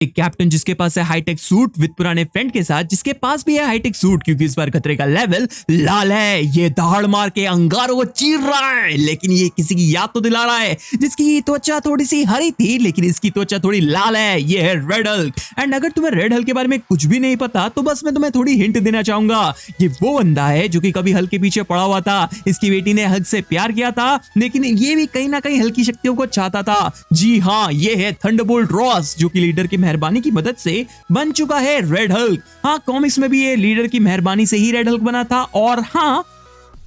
एक कैप्टन जिसके पास है हाईटेक सूट विद पुराने फ्रेंड के साथ, जिसके पास भी है हाईटेक सूट क्योंकि इस बार खतरे का लेवल लाल है। ये दहाड़ मार के अंगारों को चीर रहा है, लेकिन ये किसी की याद तो दिला रहा है जिसकी त्वचा थोड़ी सी हरी थी लेकिन इसकी त्वचा थोड़ी लाल है। ये है रेड हल्क। एंड अगर तुम्हें रेड हल्क के बारे में कुछ भी नहीं पता तो बस मैं तुम्हें थोड़ी हिंट देना चाहूंगा। ये वो बंदा है जो कि कभी हल्क के पीछे पड़ा हुआ था। इसकी बेटी ने हल्क से प्यार किया था लेकिन ये भी कहीं ना कहीं हल्क की शक्तियों को चाहता था। जी हाँ, ये है थंडरबोल्ट रॉस जो कि लीडर की मेहरबानी की मदद से बन चुका है रेड हल्क। हाँ, कॉमिक्स में भी ये लीडर की मेहरबानी से ही रेड हल्क बना था और हाँ,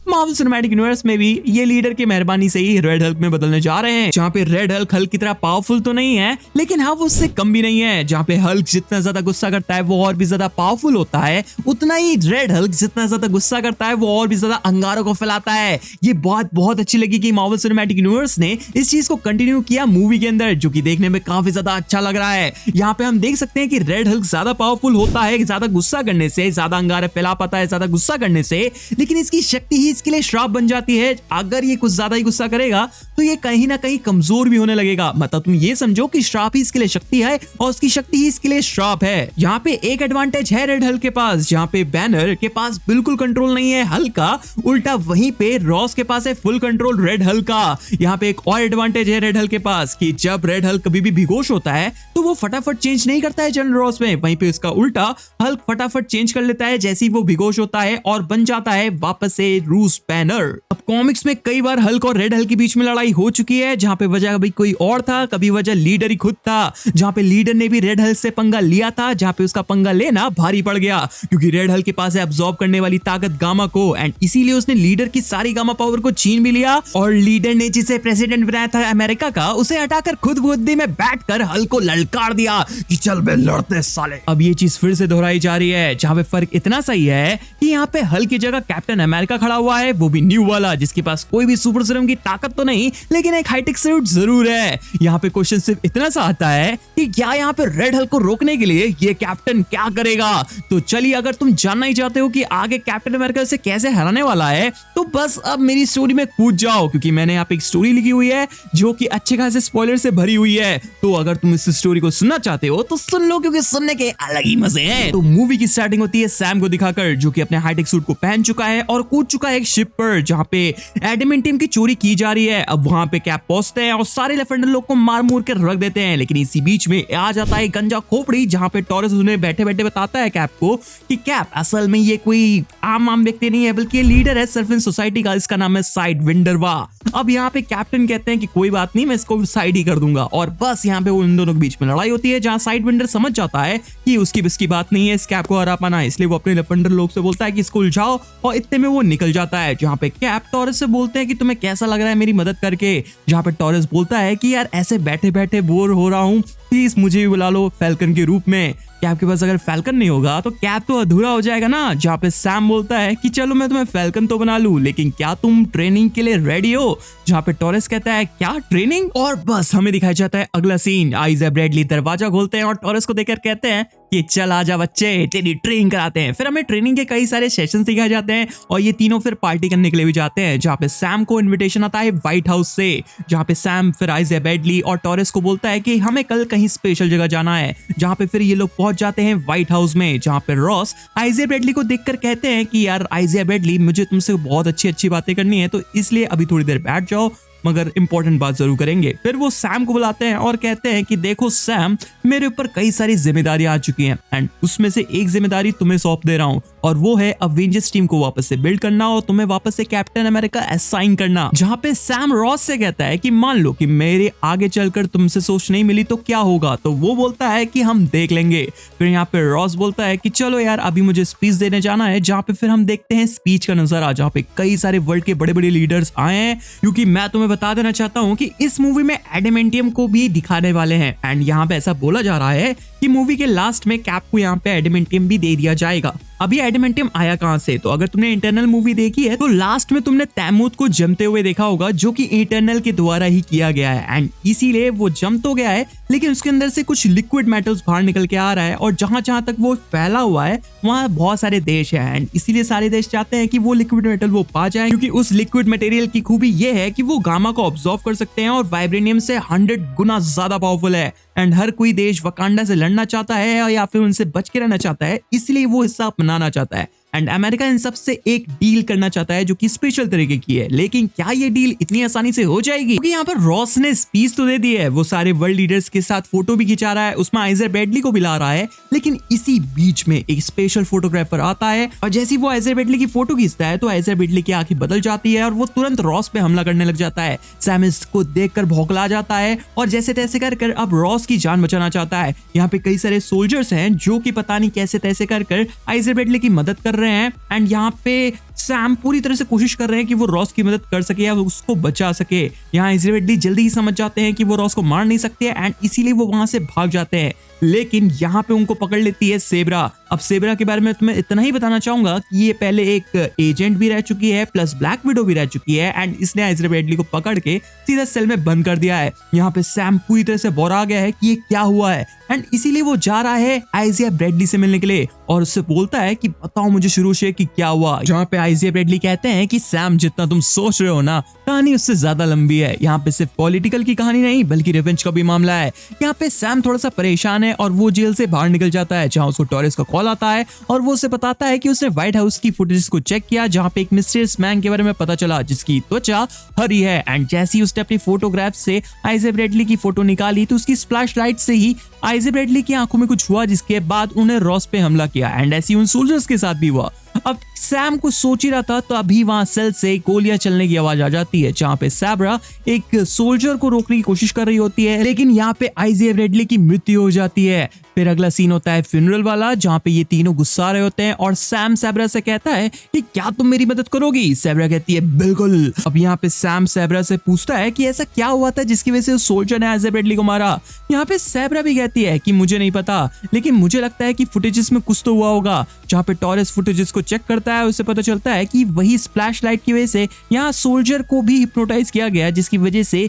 मार्वल सिनेमैटिक यूनिवर्स में भी ये लीडर की मेहरबानी से ही रेड हल्क में बदलने जा रहे हैं, जहाँ पे रेड हल्क हल्क की तरह पावरफुल तो नहीं है लेकिन हाँ वो उससे कम भी नहीं है। जहाँ पे हल्क जितना ज्यादा गुस्सा करता है वो और भी ज्यादा पावरफुल होता है, उतना ही रेड हल्क जितना ज्यादा गुस्सा करता है वो और भी ज्यादा अंगारों को फैलाता है। ये बात बहुत अच्छी लगी कि मार्वल सिनेमैटिक यूनिवर्स ने इस चीज को कंटिन्यू किया मूवी के अंदर, जो कि देखने में काफी ज्यादा अच्छा लग रहा है। यहाँ पे हम देख सकते हैं कि रेड हल्क ज्यादा पावरफुल होता है ज्यादा गुस्सा करने से, ज्यादा अंगारे फैला पाता है ज्यादा गुस्सा करने से, लेकिन इसकी शक्ति ही इसके लिए श्राप बन जाती है। अगर ये कुछ ज्यादा ही गुस्सा करेगा तो ये कहीं ना कहीं कमजोर भी होने लगेगा। मतलब तुम ये समझो कि श्राप ही इसके लिए शक्ति है और उसकी शक्ति ही इसके लिए श्राप है। यहाँ पे एक एडवांटेज है रेड हल्क के पास, जहाँ पे बैनर के पास बिल्कुल कंट्रोल नहीं है हल्क का, उल्टा वहीं पे रॉस के पास है फुल कंट्रोल रेड हल्क का। यहाँ पे एक और एडवांटेज है रेड हल्क के पास कि जब रेड हल्क कभी भी बेहोश होता है तो वो फटाफट चेंज नहीं करता है जनरल रॉस में, वहीं पे उसका उल्टा हल्क फटाफट चेंज कर लेता है जैसे ही वो बेहोश होता है और बन जाता है वापस से रूस बैनर। अब कॉमिक्स में कई बार हल्क और रेड हल्क के बीच में लड़ाई हो चुकी है, जहां पे वजह कभी कोई और था, कभी वजह लीडर ही खुद था। जहां पे लीडर ने भी रेड हल्क से पंगा लिया था, जहां पे उसका पंगा लेना भारी पड़ गया क्योंकि रेड हल्क के पास है अब्सॉर्ब करने वाली ताकत गामा को, एंड इसीलिए उसने लीडर की सारी गामा पावर को छीन भी लिया और लीडर ने जिसे प्रेसिडेंट बनाया था अमेरिका का उसे हटाकर खुद बुद्धि में बैठकर हल्क को ललकार दिया कि चल बे लड़ते साले। अब ये चीज फिर से दोहराई जा रही है, जहां पे फर्क इतना सही है कि यहाँ पे हल्क की जगह कैप्टन अमेरिका खड़ा हुआ है, वो भी न्यू वाला, जिसके पास कोई भी सुपर सीरम की ताकत तो नहीं लेकिन एक हाईटेक सूट जरूर है। यहाँ पे क्वेश्चन सिर्फ इतना सा आता है कि क्या यहाँ पे रेड हल्क को रोकने के लिए ये कैप्टन क्या करेगा। तो चलिए, अगर तुम जानना ही चाहते हो कि आगे कैप्टन अमेरिका से कैसे हराने वाला है तो बस अब मेरी स्टोरी में कूद जाओ, क्योंकि मैंने यहाँ पे एक स्टोरी लिखी हुई है जो कि अच्छे खासे स्पॉइलर से भरी हुई है। तो अगर तुम इस स्टोरी को सुनना चाहते हो तो सुन लो, क्योंकि सुनने के अलग ही मजे हैं। तो मूवी की स्टार्टिंग होती है सैम को दिखाकर, जो कि अपने हाईटेक सूट को पहन चुका है और कूद चुका है एक शिप पर जहाँ पे एडमिंटियम की चोरी की जा रही है। अब वहां पे कैप पहुंचते हैं और सारे लेफेंडर लोग को मार मूर के रख देते हैं, लेकिन इसी बीच में आ जाता है गंजा खोपड़ी, जहां पे टॉरस उन्हें बैठे बैठे बताता है कैप को कि कैप असल में ये कोई आम व्यक्ति नहीं है बल्कि ये लीडर है सर्फिन सोसाइटी का, इसका नाम है साइड विंडरवा। अब यहाँ पे कैप्टन कहते हैं कि कोई बात नहीं, मैं इसको साइड ही कर दूंगा, और बस यहाँ पे उन दोनों के बीच में लड़ाई होती है, जहाँ साइड विंडर समझ जाता है कि उसकी बस की बात नहीं है इस कैप को हरा पाना, इसलिए वो अपने लेफेंडर लोग से बोलता है कि इसको उलझाओ, और इतने में वो निकल जाता है। जहाँ पे कैप टॉरस से बोलते हैं कि तुम्हें कैसा लग रहा है मेरी मदद करके, जहाँ पे टॉरस बोलता है कि यार ऐसे बैठे बैठे बोर हो रहा हूँ, प्लीज मुझे भी बुला लो फैल्कन के रूप में। कैप के पास अगर फैल्कन नहीं होगा तो कैप तो अधूरा हो जाएगा ना। जहाँ पे सैम बोलता है कि चलो मैं तुम्हें फैल्कन तो बना लूं, लेकिन क्या तुम ट्रेनिंग के लिए रेडी हो। जहाँ पे टॉरस कहता है क्या ट्रेनिंग, और बस हमें दिखाया जाता है अगला सीन। आइज़ा ब्रैडली दरवाजा खोलते हैं और टॉरस को देखकर कहते हैं कि चल आजा बच्चे, तेरी ट्रेनिंग कराते हैं। फिर हमें ट्रेनिंग के कई सारे सेशंस दिखाए जाते हैं और ये तीनों फिर पार्टी करने के लिए भी जाते हैं, जहाँ पे सैम को इनविटेशन आता है व्हाइट हाउस से, जहाँ पे सैम फिर आइज़ा ब्रैडली और टॉरस को बोलता है कि हमें कल कहीं स्पेशल जगह जाना है, जहाँ पे फिर ये लोग पहुंच जाते हैं व्हाइट हाउस में, जहाँ पे रॉस आइज़ा ब्रैडली को देखकर कहते हैं कि यार आइज़ा ब्रैडली, मुझे तुमसे बहुत अच्छी बातें करनी है, तो इसलिए अभी थोड़ी देर बैठ जाओ, मगर इंपॉर्टेंट बात जरूर करेंगे। फिर वो सैम को बुलाते हैं और कहते हैं कि देखो सैम, मेरे ऊपर कई सारी जिम्मेदारियां आ चुकी हैं एंड उसमें से एक जिम्मेदारी तुम्हें सौंप दे रहा हूं, और वो है अवेंजर्स टीम को वापस से बिल्ड करना और तुम्हें वापस से कैप्टन अमेरिका असाइन करना। जहां पे सैम रॉस से कहता है कि मान लो कि मेरे आगे चलकर तुमसे सोच नहीं मिली तो क्या होगा, तो वो बोलता है कि हम देख लेंगे। फिर यहाँ पे रॉस बोलता है कि चलो यार अभी मुझे स्पीच देने जाना है, जहाँ पे फिर हम देखते हैं स्पीच का नजारा, जहाँ पे कई सारे वर्ल्ड के बड़े बड़े लीडर्स आए हैं, क्योंकि मैं तुम्हें बता देना चाहता हूं कि इस मूवी में एडमेंटियम को भी दिखाने वाले हैं, एंड यहाँ पे ऐसा बोला जा रहा है कि मूवी के लास्ट में कैप को यहाँ पे एडमेंटियम भी दे दिया जाएगा। अब ये एडमेंटियम आया कहां से, तो अगर तुमने इंटरनल मूवी देखी है तो लास्ट में तुमने तैमूद को जमते हुए देखा होगा, जो कि इंटरनल के द्वारा ही किया गया है, एंड इसीलिए वो जम तो गया है लेकिन उसके अंदर से कुछ लिक्विड मेटल्स बाहर निकल के आ रहा है और जहां जहां तक वो फैला हुआ है वहां बहुत सारे देश हैं एंड इसीलिए सारे देश चाहते हैं कि वो लिक्विड मेटल वो पा जाए, क्योंकि उस लिक्विड मटेरियल की खूबी ये है कि वो गामा को ऑब्जॉर्व कर सकते हैं और वाइब्रेनियम से 100 गुना ज्यादा पावरफुल है। एंड हर कोई देश वकांडा से लड़ना चाहता है या फिर उनसे बच के रहना चाहता है, इसलिए वो हिस्सा अपनाना चाहता है। एंड अमेरिका इन सब से एक डील करना चाहता है जो कि स्पेशल तरीके की है। लेकिन क्या ये डील इतनी आसानी से हो जाएगी? क्योंकि यहाँ पर रॉस ने स्पीच तो दे दी है, वो सारे वर्ल्ड लीडर्स के साथ फोटो भी खिंचा रहा है, उसमें आइजर ब्रैडली को भी ला रहा है, लेकिन इसी बीच में एक स्पेशल फोटोग्राफर आता है और जैसे वो आइजर ब्रैडली की फोटो खींचता है तो आइजर ब्रैडली की आंखें बदल जाती है और वो तुरंत रॉस पे हमला करने लग जाता है। सैम इसको देखकर भौंकला जाता है और जैसे तैसे कर अब रॉस की जान बचाना चाहता है। यहाँ पे कई सारे सोल्जर्स हैं जो कि पता नहीं कैसे तैसे कर आइजर ब्रैडली की मदद कर रहे हैं एंड यहाँ पे सैम पूरी तरह से कोशिश कर रहे हैं कि वो रॉस की मदद कर सके या उसको बचा सके। यहाँ आइजर ब्रैडली जल्दी ही समझ जाते हैं कि वो रॉस को मार नहीं सकते एंड इसीलिए वो वहां से भाग जाते हैं। लेकिन यहाँ पे उनको पकड़ लेती है सेब्रा। अब सेब्रा के बारे में तुम्हें इतना ही बताना चाहूंगा कि ये पहले एक एजेंट भी रह चुकी है प्लस ब्लैक विडो भी रह चुकी है एंड इसने आइजर ब्रैडली को पकड़ के सीधा सेल में बंद कर दिया है। यहाँ पे सैम पूरी तरह से बोरा गया है कि ये क्या हुआ है एंड इसीलिए वो जा रहा है आइजिया ब्रैडली से मिलने के लिए और उससे बोलता है कि बताओ मुझे शुरू से कि क्या हुआ। जहाँ पे आइजिया ब्रैडली कहते हैं कि सैम जितना तुम सोच रहे हो ना, कहानी उससे ज्यादा लंबी है। यहाँ पे सिर्फ पॉलिटिकल की कहानी नहीं बल्कि रिवेंज का भी मामला है। यहाँ पे सैम थोड़ा सा परेशान है और वो जेल से बाहर निकल जाता है जहाँ उसको टॉरेस का कॉल आता है और वो उसे बताता है कि उसने व्हाइट हाउस की फुटेज को चेक किया जहाँ पे एक मिस्टीरियस मैन के बारे में पता चला जिसकी त्वचा हरी है एंड जैसे ही उसने अपनी फोटोग्राफ से आइजर ब्रैडली की फोटो निकाली तो उसकी स्प्लैश लाइट से ही आइजर ब्रैडली की आंखों में कुछ हुआ, जिसके बाद उन्हें रॉस पे हमला किया एंड ऐसी उन सोल्जर्स के साथ भी हुआ। अब सैम कुछ सोच ही रहा था तो अभी वहां सेल से गोलियां चलने की आवाज आ जाती है जहां पे सैब्रा एक सोल्जर को रोकने की कोशिश कर रही होती है, लेकिन यहाँ पे आइजिया ब्रैडली की मृत्यु हो जाती है। फिर अगला सीन होता है फ्यूनरल वाला जहाँ पे ये तीनों गुस्सा रहे होते हैं और सैम सैब्रा से कहता है कि क्या तुम मेरी मदद करोगी? सैब्रा कहती है बिल्कुल। अब यहाँ पे सैम सैब्रा से पूछता है कि ऐसा क्या हुआ था जिसकी वजह से उस सोल्जर ने आइजिया ब्रैडली को मारा। यहाँ पे सैब्रा भी कहती है कि मुझे नहीं पता, लेकिन मुझे लगता है कि फुटेजेस में कुछ तो हुआ होगा। जहाँ पे टॉरेस फुटेजेस को चेक करता है उससे पता चलता है कि वही स्प्लैश लाइट की वजह से यहाँ सोल्जर को भी हिप्नोटाइज किया गया जिसकी वजह से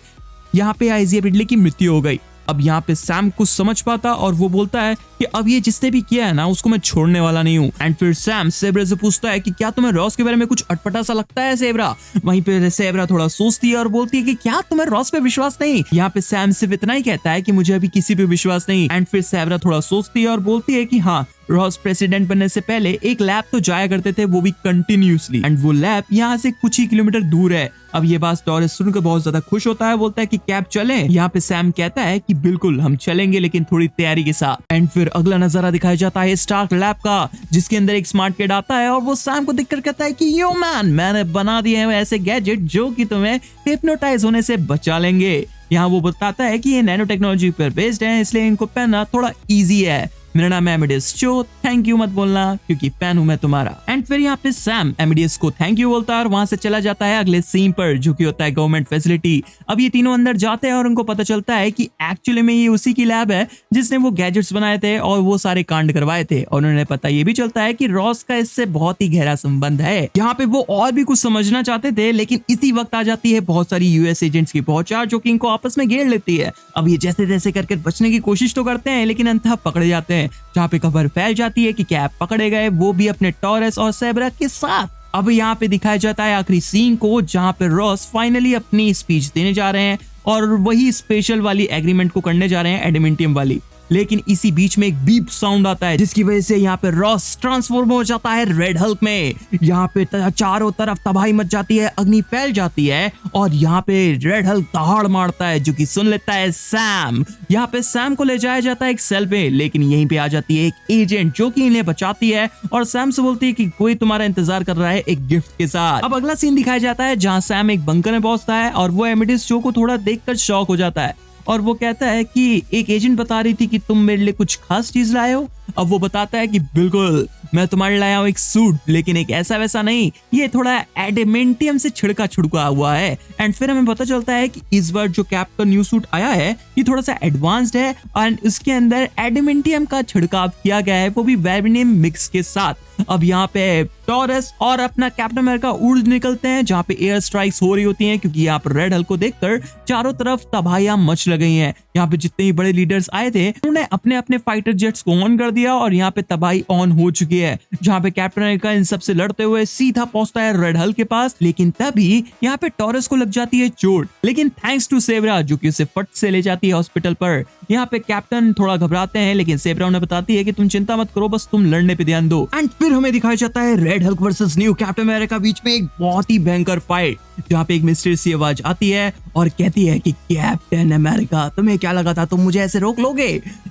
यहाँ पे आइजिया ब्रैडली की मृत्यु हो गई। अब यहाँ पे सैम कुछ समझ पाता और वो बोलता है कि अब ये जिसने भी किया है ना उसको मैं छोड़ने वाला नहीं हूँ। एंड फिर सैम सेब्रा से पूछता है कि क्या तुम्हें रॉस के बारे में कुछ अटपटा सा लगता है सेब्रा? वहीं पे सेब्रा थोड़ा सोचती है और बोलती है कि क्या तुम्हें रॉस पे विश्वास नहीं? यहाँ पे सैम सिर्फ इतना ही कहता है कि मुझे अभी किसी पे विश्वास नहीं। एंड फिर सेब्रा थोड़ा सोचती है और बोलती है कि हाँ, रॉस प्रेसिडेंट बनने से पहले एक लैब तो जाया करते थे, वो भी कंटिन्यूसली, एंड वो लैब यहाँ से कुछ ही किलोमीटर दूर है। अब ये बात टॉरेस सुनकर बहुत ज्यादा खुश होता है, बोलता है कि कैब चले। यहाँ पे सैम कहता है कि बिल्कुल हम चलेंगे लेकिन थोड़ी तैयारी के साथ। एंड फिर अगला नजारा दिखाया जाता है स्टार्क लैब का जिसके अंदर एक स्मार्ट किड आता है और वो सैम को देखकर कहता है कि यो मैन, मैंने बना दिए हैं ऐसे गैजेट जो कि तुम्हें हिप्नोटाइज होने से बचा लेंगे। यहाँ वो बताता है कि ये नैनो टेक्नोलॉजी पर बेस्ड है इसलिए इनको पहनना थोड़ा इजी है। मेरा नाम है एमिडियस चो, थैंक यू मत बोलना क्योंकि फैन हूं मैं तुम्हारा। एंड फिर यहाँ पे सैम एमिडियस को थैंक यू बोलता है और वहां से चला जाता है अगले सीन पर जो कि होता है गवर्नमेंट फैसिलिटी। अब ये तीनों अंदर जाते हैं और उनको पता चलता है कि एक्चुअली में ये उसी की लैब है जिसने वो गैजेट्स बनाए थे और वो सारे कांड करवाए थे। और उन्हें पता ये भी चलता है कि रॉस का इससे बहुत ही गहरा संबंध है। यहाँ पे वो और भी कुछ समझना चाहते थे लेकिन इसी वक्त आ जाती है बहुत सारी यूएस एजेंट्स की पहुंचार जो कि इनको आपस में घेर लेती है। अब ये जैसे तैसे करके बचने की कोशिश तो करते हैं लेकिन अंततः पकड़े जाते हैं जहाँ पे खबर फैल जाती है कि कैब पकड़े गए, वो भी अपने टॉरेस और सेब्रा के साथ। अब यहाँ पे दिखाया जाता है आखिरी सीन को जहाँ पे रॉस फाइनली अपनी स्पीच देने जा रहे हैं और वही स्पेशल वाली एग्रीमेंट को करने जा रहे हैं एडमिंटियम वाली। लेकिन इसी बीच में एक बीप साउंड आता है जिसकी वजह से यहाँ पे रॉस ट्रांसफॉर्म हो जाता है रेड हल्क में। यहाँ पे चारों तरफ तबाही मच जाती है, अग्नि फैल जाती है और यहाँ पे रेड हल्क दहाड़ मारता है जो कि सुन लेता है सैम। यहाँ पे सैम को ले जाया जाता है एक सेल पे, लेकिन यहीं पे आ जाती है एक एजेंट जो कि इन्हें बचाती है और सैम से बोलती है कि कोई तुम्हारा इंतजार कर रहा है एक गिफ्ट के साथ। अब अगला सीन दिखाया जाता है जहाँ सैम एक बंकर में पहुंचता है और वो एमिडियस चो को थोड़ा देखकर शॉक हो जाता है और वो कहता है कि एक एजेंट बता रही थी कि तुम मेरे लिए कुछ खास चीज लाए हो। अब वो बताता है कि बिल्कुल मैं तुम्हारे लाया हूँ एक सूट, लेकिन एक ऐसा वैसा नहीं, ये थोड़ा एडेमेंटियम से छिड़का हुआ है। एंड फिर हमें पता चलता है कि इस बार जो कैप का न्यू सूट आया है ये थोड़ा सा एडवांस्ड है और उसके अंदर एडेमेंटियम का छिड़काव किया गया है, वो भी वेबिनियम मिक्स के साथ। अब यहाँ पे टॉरस और अपना कैप्टन अमेरिका उड़ निकलते हैं जहाँ पे एयर स्ट्राइक्स हो रही होती हैं, क्योंकि यहाँ पर रेड हल्क को देखकर चारों तरफ तबाहियां मच गई हैं। यहाँ पे जितने ही बड़े लीडर्स आए थे उन्होंने अपने अपने फाइटर जेट्स को ऑन कर दिया और यहाँ पे तबाही ऑन हो चुकी है, जहाँ पे कैप्टन अमेरिका इन सबसे लड़ते हुए सीधा पहुंचता है रेड हल्क के पास। लेकिन तभी यहाँ पे टॉरस को लग जाती है चोट, लेकिन थैंक्स टू सेब्रा जो कि उसे फट से ले जाती है हॉस्पिटल पर। यहाँ पे कैप्टन थोड़ा घबराते हैं, लेकिन सेब्रा उन्हें बताती है कि तुम चिंता मत करो, बस तुम लड़ने पे ध्यान दो। एंड फिर हमें दिखाया जाता है red Hulk versus new Captain America बीच में एक बहुत ही भयंकर फाइट, जहाँ पे एक मिस्टीरियस सी आवाज आती है और कहती है कि कैप्टन अमेरिका तुम्हें क्या लगा था तुम मुझे ऐसे रोक लोगे?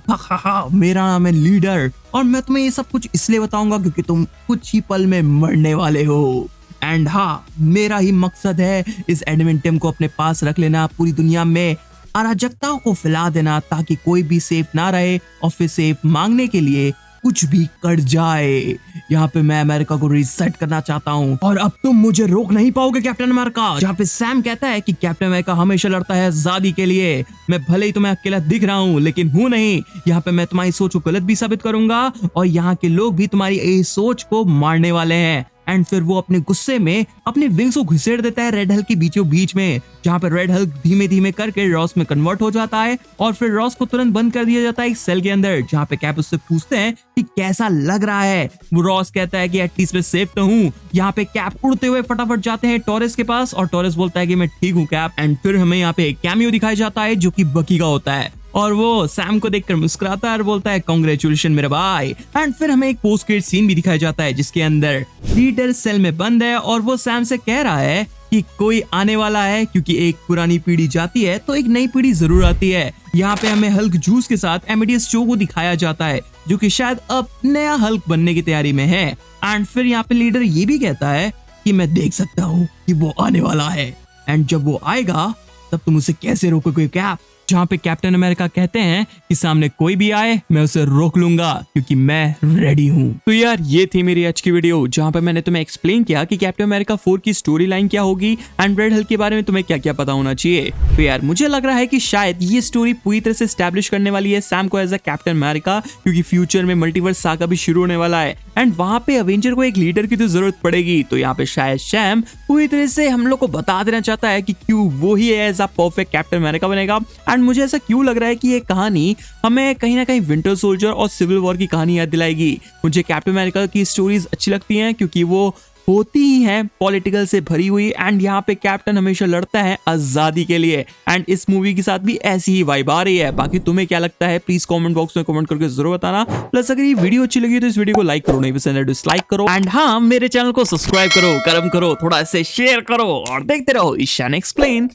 हा, मेरा नाम है लीडर और मैं तुम्हें ये सब कुछ इसलिए बताऊंगा क्योंकि तुम कुछ ही पल में मरने वाले हो। एंड हाँ, मेरा ही मकसद है इस एडमेंटियम को अपने पास रख लेना, पूरी दुनिया में अराजकताओं को फैला देना ताकि कोई भी सेफ ना रहे और फिर सेफ मांगने के लिए कुछ भी कर जाए। यहाँ पे मैं अमेरिका को रीसेट करना चाहता हूँ और अब तुम मुझे रोक नहीं पाओगे कैप्टन अमेरिका। जहाँ पे सैम कहता है कि कैप्टन अमेरिका हमेशा लड़ता है आजादी के लिए, मैं भले ही तुम्हें अकेला दिख रहा हूँ लेकिन हूँ नहीं। यहाँ पे मैं तुम्हारी सोच को गलत भी साबित करूंगा और यहाँ के लोग भी तुम्हारी इस सोच को मारने वाले हैं। एंड फिर वो अपने गुस्से में अपने विंग्स को घुसेड़ देता है रेड हल्क के बीचों बीच में, जहाँ पे रेड हल्क धीमे धीमे करके रॉस में कन्वर्ट हो जाता है और फिर रॉस को तुरंत बंद कर दिया जाता है एक सेल के अंदर, जहाँ पे कैप उससे पूछते हैं कि कैसा लग रहा है। वो रॉस कहता है कि एटलीस्ट मैं सेफ तो हूँ। यहाँ पे कैप उड़ते हुए फटाफट जाते हैं टॉरस के पास और टॉरस बोलता है कि मैं ठीक हूँ कैप। एंड फिर हमें यहाँ पे एक कैमियो दिखाया जाता है जो कि बकी का होता है और वो सैम को देखकर मुस्कुराता है और बोलता है कांग्रेचुलेशन मेरे भाई। एंड फिर हमें एक पोस्ट क्रेडिट सीन भी दिखाया जाता है जिसके अंदर लीडर सेल में बंद है और वो सैम से कह रहा है कि कोई आने वाला है, क्योंकि एक पुरानी पीढ़ी जाती है तो एक नई पीढ़ी जरूर आती है। यहाँ पे हमें हल्क जूस के साथ एमेडियस चो को दिखाया जाता है जो कि शायद अब नया हल्क बनने की तैयारी में है। एंड फिर यहाँ पे लीडर ये भी कहता है कि मैं देख सकता हूँ कि वो आने वाला है एंड जब वो आएगा तब तुम उसे कैसे रोकोगे कैप। जहाँ पे कैप्टन अमेरिका कहते हैं कि सामने कोई भी आए मैं उसे रोक लूंगा क्योंकि मैं रेडी हूँ। तो यार ये थी मेरी आज की वीडियो जहाँ पे मैंने तुम्हें एक्सप्लेन किया कि कैप्टन अमेरिका 4 की स्टोरी लाइन क्या होगी एंड रेड हल्क के बारे में तुम्हें क्या क्या पता होना चाहिए। तो यार मुझे लग रहा है कि शायद ये स्टोरी पूरी तरह से एस्टैब्लिश करने वाली है सैम को एज अ कैप्टन अमेरिका, क्योंकि फ्यूचर में मल्टीवर्स सागा भी शुरू होने वाला है एंड वहां पे अवेंजर को एक लीडर की तो जरूरत पड़ेगी। तो यहाँ पे शायद सैम पूरी तरह से हम लोग को बता देना चाहता है कि क्यों वो ही as a perfect Captain America बनेगा। एंड मुझे ऐसा क्यों लग रहा है कि ये कहानी हमें कहीं ना कहीं विंटर सोल्जर और सिविल वॉर की कहानी याद दिलाएगी। मुझे कैप्टन अमेरिका की स्टोरीज अच्छी लगती हैं क्योंकि वो होती ही है पॉलिटिकल से भरी हुई एंड यहाँ पे कैप्टन हमेशा लड़ता है आजादी के लिए एंड इस मूवी के साथ भी ऐसी ही वाइब आ रही है। बाकी तुम्हें क्या लगता है प्लीज कमेंट बॉक्स में कमेंट करके जरूर बताना। प्लस अगर ये वीडियो अच्छी लगी तो इस वीडियो को लाइक करो, नहीं पसंद है डिसलाइक करो एंड हाँ मेरे चैनल को सब्सक्राइब करो, कर्म करो, थोड़ा से शेयर करो और देखते रहो ईशान एक्सप्लेन।